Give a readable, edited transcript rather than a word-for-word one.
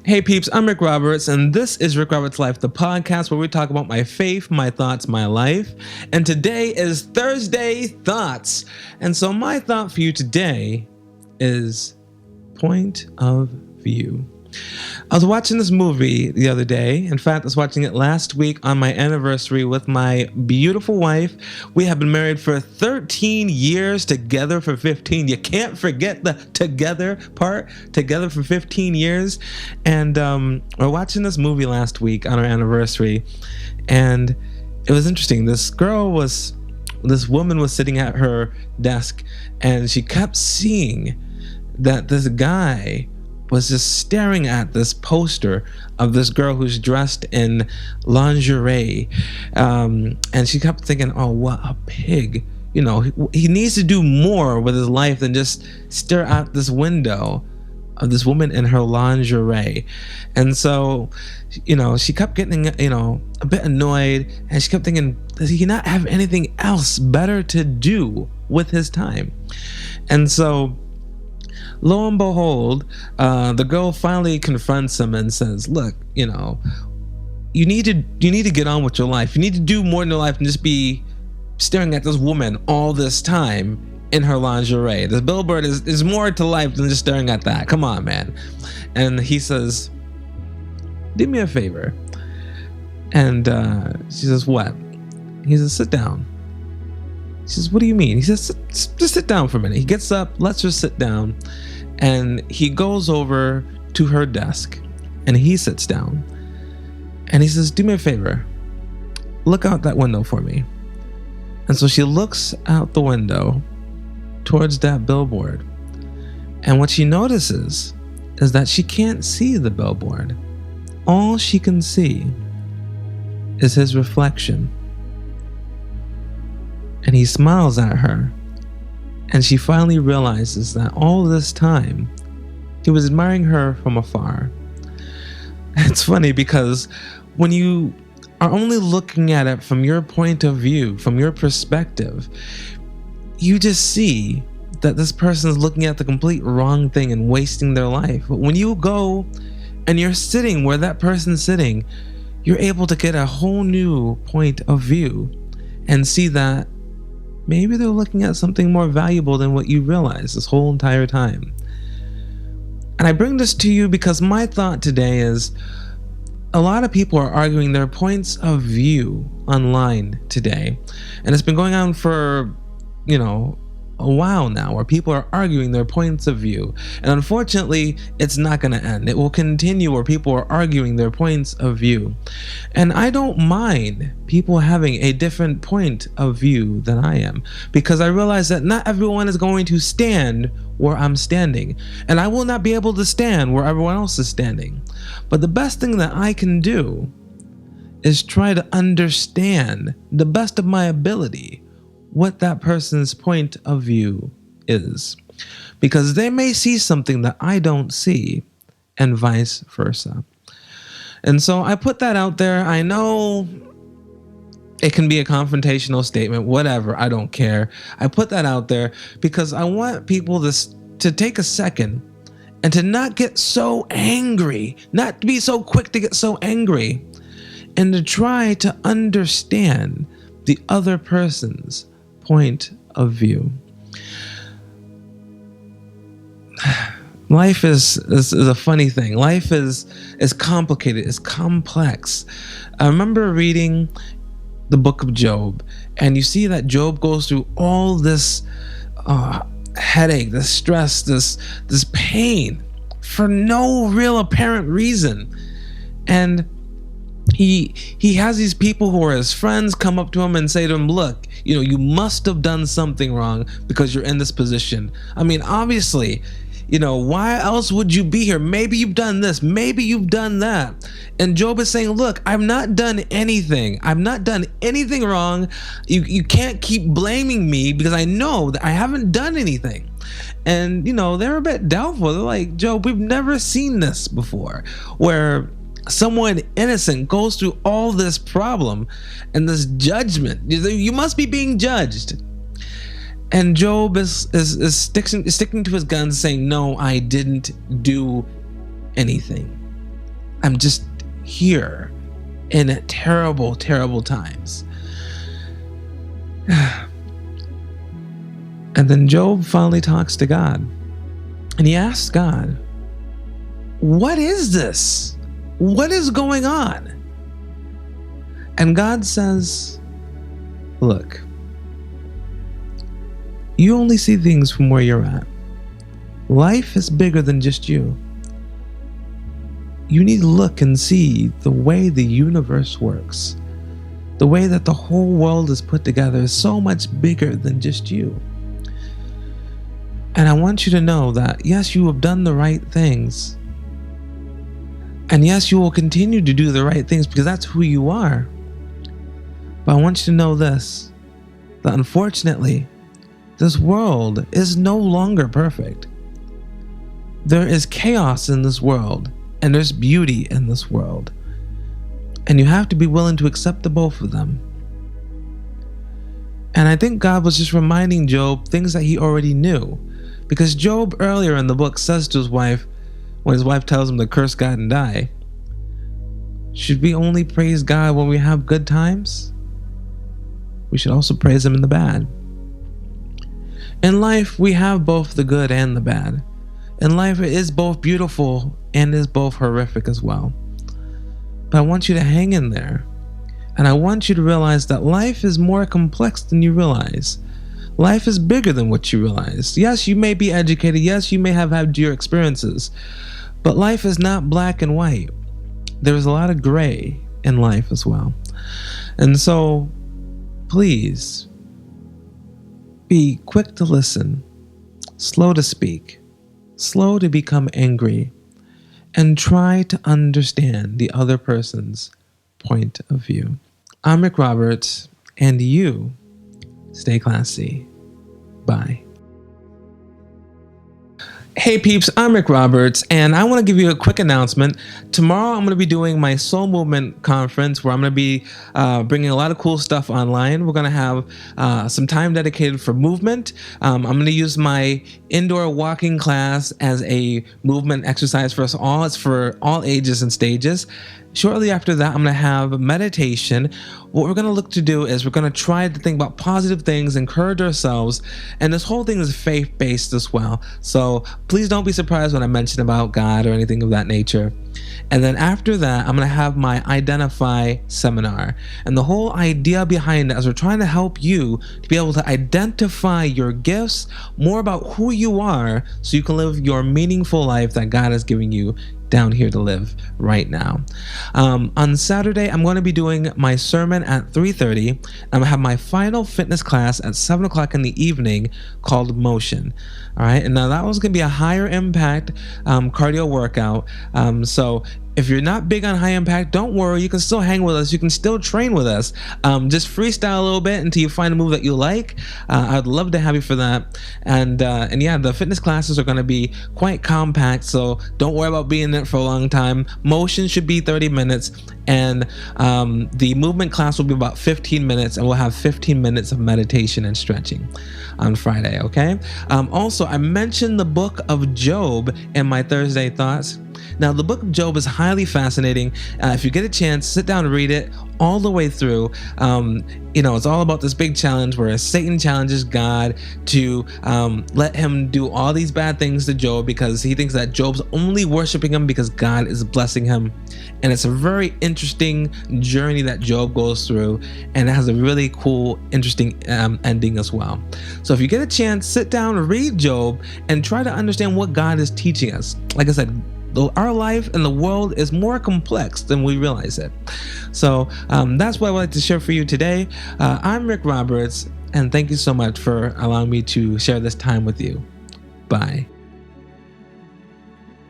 Hey peeps, I'm Rick Roberts, and this is Rick Roberts Life, the podcast where we talk about my faith, my thoughts, my life. And today is Thursday Thoughts. And so my thought for you today is point of view. I was watching this movie the other day. In fact, I was watching it last week on my anniversary with my beautiful wife. We have been married for 13 years, together for 15. You can't forget the together part, together for 15 years. And we're watching this movie last week on our anniversary. And it was interesting. This woman was sitting at her desk, and she kept seeing that this guy was just staring at this poster of this girl who's dressed in lingerie. And she kept thinking, oh, what a pig. You know, he needs to do more with his life than just stare out this window of this woman in her lingerie. And so, you know, she kept getting, a bit annoyed, and she kept thinking, does he not have anything else better to do with his time? And so, lo and behold, the girl finally confronts him and says, look, you need to get on with your life. You need to do more in your life than just be staring at this woman all this time in her lingerie. This billboard is more to life than just staring at that. Come on, man. And he says, do me a favor. And she says, what? He says, sit down. She says, what do you mean? He says, just sit down for a minute. He gets up, lets her sit down, and he goes over to her desk, and he sits down, and he says, do me a favor, look out that window for me. And so she looks out the window towards that billboard, and what she notices is that she can't see the billboard. All she can see is his reflection. And he smiles at her, and she finally realizes that all this time he was admiring her from afar. It's funny because when you are only looking at it from your point of view, from your perspective, you just see that this person is looking at the complete wrong thing and wasting their life. But when you go and you're sitting where that person's sitting, you're able to get a whole new point of view and see that maybe they're looking at something more valuable than what you realize this whole entire time. And I bring this to you because my thought today is a lot of people are arguing their points of view online today. And it's been going on for, a while now, where people are arguing their points of view. And unfortunately, it's not going to end. It will continue where people are arguing their points of view. And I don't mind people having a different point of view than I am, because I realize that not everyone is going to stand where I'm standing, and I will not be able to stand where everyone else is standing. But the best thing that I can do is try to understand, the best of my ability, what that person's point of view is, because they may see something that I don't see, and vice versa. And so I put that out there. I know it can be a confrontational statement, whatever, I don't care. I put that out there because I want people to take a second and to not get so angry, not to be so quick to get so angry, and to try to understand the other person's point of view. Life is a funny thing. Life is complicated. It's complex. I remember reading the book of Job, and you see that Job goes through all this headache, this stress, this pain for no real apparent reason. And he has these people who are his friends come up to him and say to him, look, you must have done something wrong because you're in this position. I mean, obviously, why else would you be here? Maybe you've done this, maybe you've done that. And Job is saying, look, I've not done anything. I've not done anything wrong. You can't keep blaming me because I know that I haven't done anything. And, they're a bit doubtful. They're like, Job, we've never seen this before, where someone innocent goes through all this problem and this judgment. You must be being judged. And Job is sticking to his guns, saying, no, I didn't do anything. I'm just here in terrible, terrible times. And then Job finally talks to God, and he asks God, what is this? What is going on? And God says, look, you only see things from where you're at. Life is bigger than just you. You need to look and see the way the universe works. The way that the whole world is put together is so much bigger than just you. And I want you to know that, yes, you have done the right things. And yes, you will continue to do the right things because that's who you are. But I want you to know this, that unfortunately, this world is no longer perfect. There is chaos in this world, and there's beauty in this world. And you have to be willing to accept the both of them. And I think God was just reminding Job things that he already knew. Because Job earlier in the book says to his wife, when his wife tells him to curse God and die, should we only praise God when we have good times? We should also praise him in the bad. In life, we have both the good and the bad. In life, it is both beautiful and is both horrific as well. But I want you to hang in there. And I want you to realize that life is more complex than you realize. Life is bigger than what you realize. Yes, you may be educated. Yes, you may have had your experiences. But life is not black and white. There's a lot of gray in life as well. And so, please, be quick to listen, slow to speak, slow to become angry, and try to understand the other person's point of view. I'm Rick Roberts, and you stay classy. Bye. Hey peeps, I'm Rick Roberts, and I want to give you a quick announcement. Tomorrow I'm going to be doing my Soul Movement conference where I'm going to be bringing a lot of cool stuff online. We're going to have some time dedicated for movement. I'm going to use my indoor walking class as a movement exercise for us all. It's for all ages and stages. Shortly after that, I'm going to have meditation. What we're going to look to do is we're going to try to think about positive things, encourage ourselves, and this whole thing is faith-based as well. So please don't be surprised when I mention about God or anything of that nature. And then after that, I'm going to have my Identify seminar. And the whole idea behind it is we're trying to help you to be able to identify your gifts, more about who you are, so you can live your meaningful life that God is giving you down here to live right now. On Saturday, I'm going to be doing my sermon at 3:30. I'm going to have my final fitness class at 7 o'clock in the evening called Motion. All right, and now that one's going to be a higher impact cardio workout. So if you're not big on high impact, don't worry. You can still hang with us. You can still train with us. Just freestyle a little bit until you find a move that you like. I'd love to have you for that. And yeah, the fitness classes are going to be quite compact, so don't worry about being in it for a long time. Motion should be 30 minutes, and the movement class will be about 15 minutes, and we'll have 15 minutes of meditation and stretching on Friday, okay? Also, I mentioned the book of Job in my Thursday Thoughts. Now, the book of Job is highly fascinating. If you get a chance, sit down and read it all the way through. It's all about this big challenge where Satan challenges God to let him do all these bad things to Job because he thinks that Job's only worshiping him because God is blessing him. And it's a very interesting journey that Job goes through, and it has a really cool, interesting ending as well. So if you get a chance, sit down, read Job, and try to understand what God is teaching us. Like I said, our life and the world is more complex than we realize it. So that's what I would like to share for you today. I'm Rick Roberts, and thank you so much for allowing me to share this time with you. Bye.